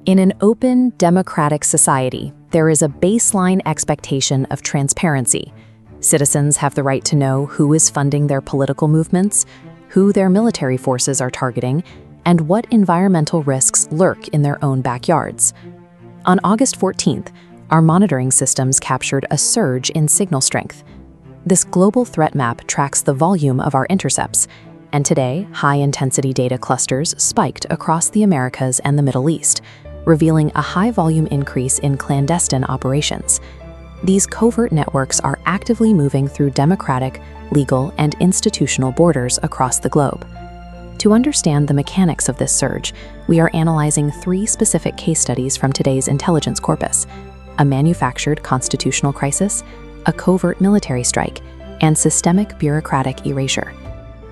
In an open, democratic society, there is a baseline expectation of transparency. Citizens have the right to know who is funding their political movements, who their military forces are targeting, and what environmental risks lurk in their own backyards. On August 14th, our monitoring systems captured a surge in signal strength. This global threat map tracks the volume of our intercepts, and today, high-intensity data clusters spiked across the Americas and the Middle East, revealing a high-volume increase in clandestine operations. These covert networks are actively moving through democratic, legal, and institutional borders across the globe. To understand the mechanics of this surge, we are analyzing 3 specific case studies from today's intelligence corpus: a manufactured constitutional crisis, a covert military strike, and systemic bureaucratic erasure.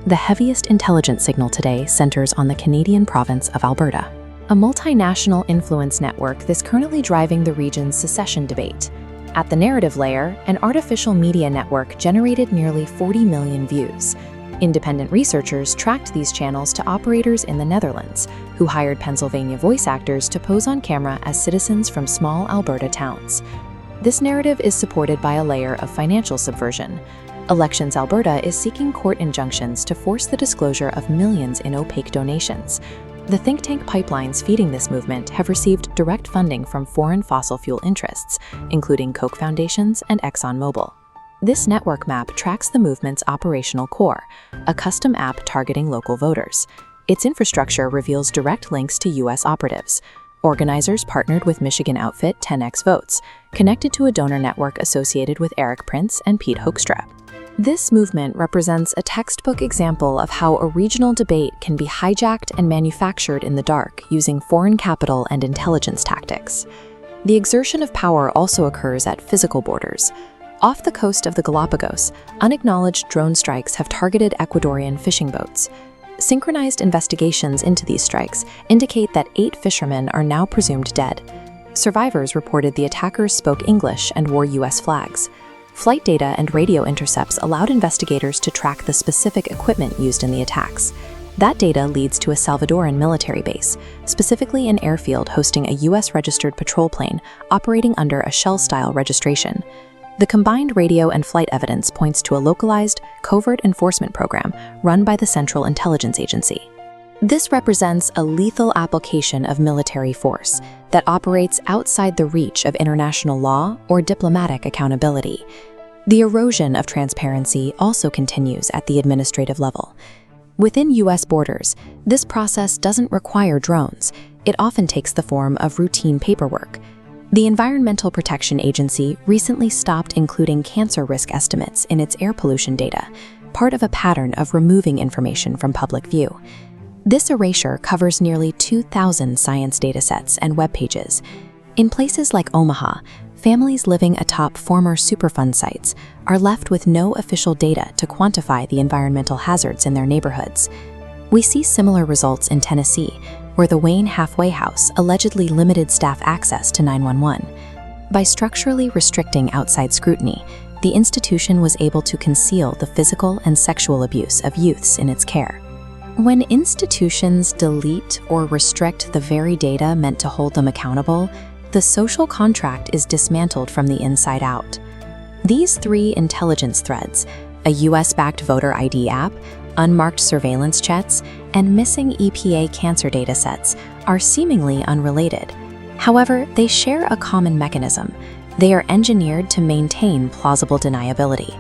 The heaviest intelligence signal today centers on the Canadian province of Alberta, a multinational influence network that's currently driving the region's secession debate. At the narrative layer, an artificial media network generated nearly 40 million views. Independent researchers tracked these channels to operators in the Netherlands, who hired Pennsylvania voice actors to pose on camera as citizens from small Alberta towns. This narrative is supported by a layer of financial subversion. Elections Alberta is seeking court injunctions to force the disclosure of millions in opaque donations. The think tank pipelines feeding this movement have received direct funding from foreign fossil fuel interests, including Koch foundations and ExxonMobil. This network map tracks the movement's operational core, a custom app targeting local voters. Its infrastructure reveals direct links to U.S. operatives. Organizers partnered with Michigan outfit 10X Votes, connected to a donor network associated with Eric Prince and Pete Hoekstra. This movement represents a textbook example of how a regional debate can be hijacked and manufactured in the dark using foreign capital and intelligence tactics. The exertion of power also occurs at physical borders. Off the coast of the Galapagos, unacknowledged drone strikes have targeted Ecuadorian fishing boats. Synchronized investigations into these strikes indicate that 8 fishermen are now presumed dead. Survivors reported the attackers spoke English and wore U.S. flags. Flight data and radio intercepts allowed investigators to track the specific equipment used in the attacks. That data leads to a Salvadoran military base, specifically an airfield hosting a U.S.-registered patrol plane operating under a shell-style registration. The combined radio and flight evidence points to a localized, covert enforcement program run by the Central Intelligence Agency. This represents a lethal application of military force that operates outside the reach of international law or diplomatic accountability. The erosion of transparency also continues at the administrative level. Within U.S. borders, this process doesn't require drones. It often takes the form of routine paperwork. The Environmental Protection Agency recently stopped including cancer risk estimates in its air pollution data, part of a pattern of removing information from public view. This erasure covers nearly 2,000 science datasets and web pages. In places like Omaha, families living atop former Superfund sites are left with no official data to quantify the environmental hazards in their neighborhoods. We see similar results in Tennessee, where the Wayne Halfway House allegedly limited staff access to 911. By structurally restricting outside scrutiny, the institution was able to conceal the physical and sexual abuse of youths in its care. When institutions delete or restrict the very data meant to hold them accountable, the social contract is dismantled from the inside out. These 3 intelligence threads, a US-backed voter ID app, unmarked surveillance jets, and missing EPA cancer datasets, are seemingly unrelated. However, they share a common mechanism. They are engineered to maintain plausible deniability.